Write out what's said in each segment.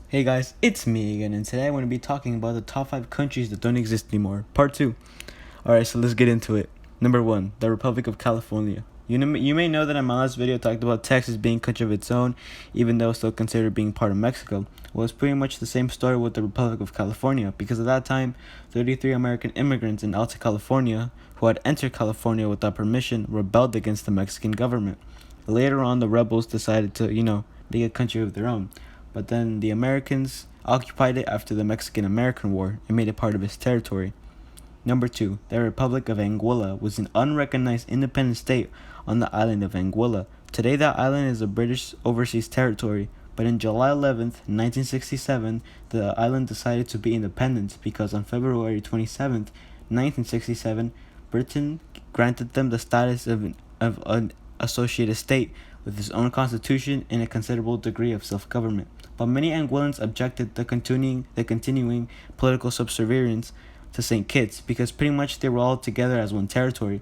Hey guys, it's me again, and today I'm going to be talking about the top 5 countries that don't exist anymore. Part 2. Alright, so let's get into it. Number 1, the Republic of California. You may know that in my last video I talked about Texas being a country of its own, even though it's still considered being part of Mexico. Well, it's pretty much the same story with the Republic of California, because at that time, 33 American immigrants in Alta California, who had entered California without permission, rebelled against the Mexican government. Later on, the rebels decided to, make a country of their own. But then the Americans occupied it after the Mexican-American War and made it part of its territory. Number 2, the Republic of Anguilla was an unrecognized independent state on the island of Anguilla. Today that island is a British overseas territory, but in July 11th, 1967, the island decided to be independent because on February 27th, 1967, Britain granted them the status of an associated state with its own constitution and a considerable degree of self-government. But many Anguillans objected the continuing political subservience to St. Kitts because pretty much they were all together as one territory.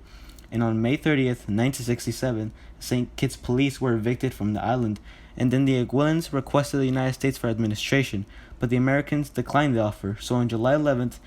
And on May 30th, 1967, St. Kitts police were evicted from the island, and then the Anguillans requested the United States for administration, but the Americans declined the offer. So on July 11th,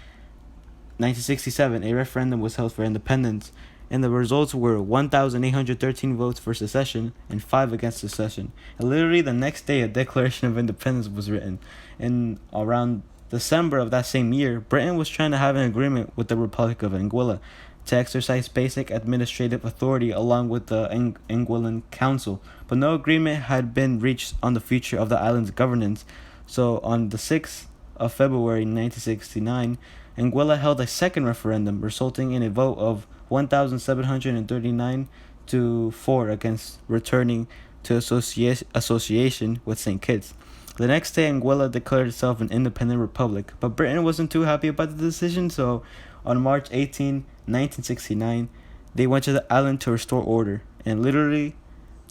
1967, a referendum was held for independence, and the results were 1,813 votes for secession and 5 against secession. And literally the next day, a Declaration of Independence was written. And around December of that same year, Britain was trying to have an agreement with the Republic of Anguilla to exercise basic administrative authority along with the Anguillan Council, but no agreement had been reached on the future of the island's governance. So on the 6th of February 1969, Anguilla held a second referendum, resulting in a vote of 1,739 to 4 against returning to association with St. Kitts. The next day, Anguilla declared itself an independent republic, but Britain wasn't too happy about the decision, so on March 18, 1969, they went to the island to restore order, and literally,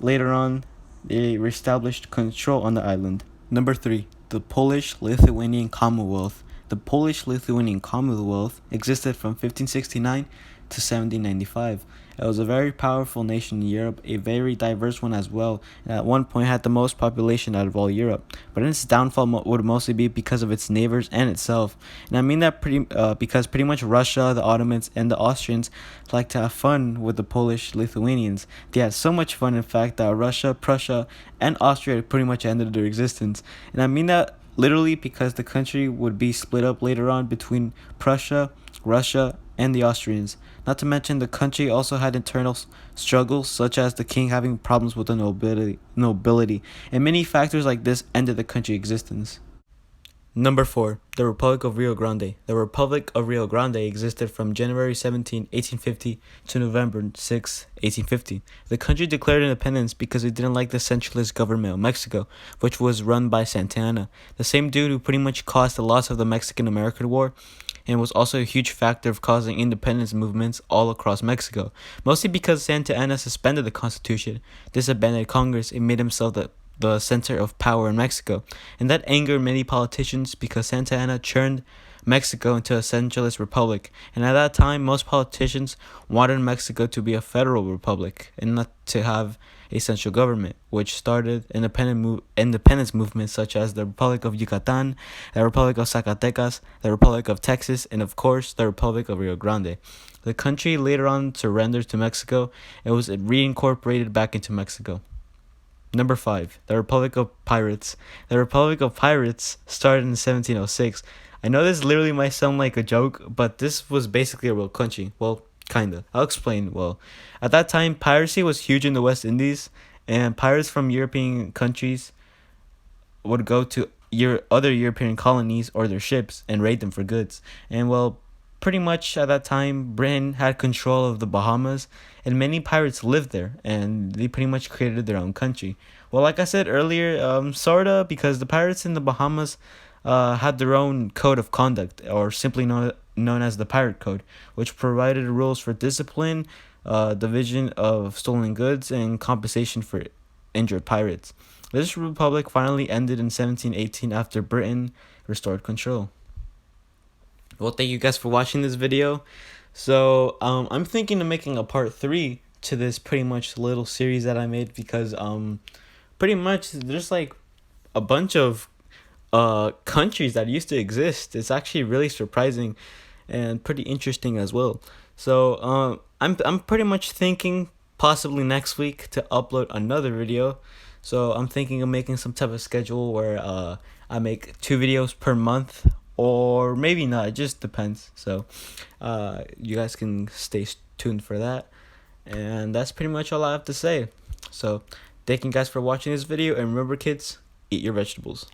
later on, they reestablished control on the island. Number 3, the Polish-Lithuanian Commonwealth. The Polish-Lithuanian Commonwealth existed from 1569 to 1795. It was a very powerful nation in Europe, a very diverse one as well, and at one point had the most population out of all Europe. But its downfall would mostly be because of its neighbors and itself. And I mean that because pretty much Russia, the Ottomans, and the Austrians liked to have fun with the Polish-Lithuanians. They had so much fun, in fact, that Russia, Prussia, and Austria pretty much ended their existence. And I mean that literally because the country would be split up later on between Prussia, Russia, and the Austrians. Not to mention the country also had internal struggles such as the king having problems with the nobility, and many factors like this ended the country's existence. Number 4, the Republic of Rio Grande. The Republic of Rio Grande existed from January 17, 1850 to November 6, 1850. The country declared independence because it didn't like the centralist government of Mexico, which was run by Santa Anna, the same dude who pretty much caused the loss of the Mexican-American War and was also a huge factor of causing independence movements all across Mexico, mostly because Santa Anna suspended the Constitution, disbanded Congress, and made himself the center of power in Mexico, and that angered many politicians because Santa Anna churned Mexico into a centralist republic, and at that time most politicians wanted Mexico to be a federal republic and not to have a central government, which started independence movements such as the Republic of Yucatan, the Republic of Zacatecas, the Republic of Texas, and of course the Republic of Rio Grande. The country later on surrendered to Mexico and was reincorporated back into Mexico. Number 5, the Republic of Pirates. The Republic of Pirates started in 1706. I know this literally might sound like a joke, but this was basically a real country. Well, kinda. I'll explain. Well, at that time, piracy was huge in the West Indies, and pirates from European countries would go to other European colonies or their ships and raid them for goods. And well, pretty much at that time, Britain had control of the Bahamas, and many pirates lived there, and they pretty much created their own country. Well, like I said earlier, sorta, because the pirates in the Bahamas had their own code of conduct, or simply known as the Pirate Code, which provided rules for discipline, division of stolen goods, and compensation for injured pirates. This republic finally ended in 1718 after Britain restored control. Well, thank you guys for watching this video. So I'm thinking of making a part 3 to this pretty much little series that I made because pretty much there's like a bunch of countries that used to exist. It's actually really surprising and pretty interesting as well. So I'm pretty much thinking possibly next week to upload another video. So I'm thinking of making some type of schedule where I make 2 videos per month, or maybe not. It just depends. So you guys can stay tuned for that. And that's pretty much all I have to say. So thank you guys for watching this video, and remember, kids, eat your vegetables.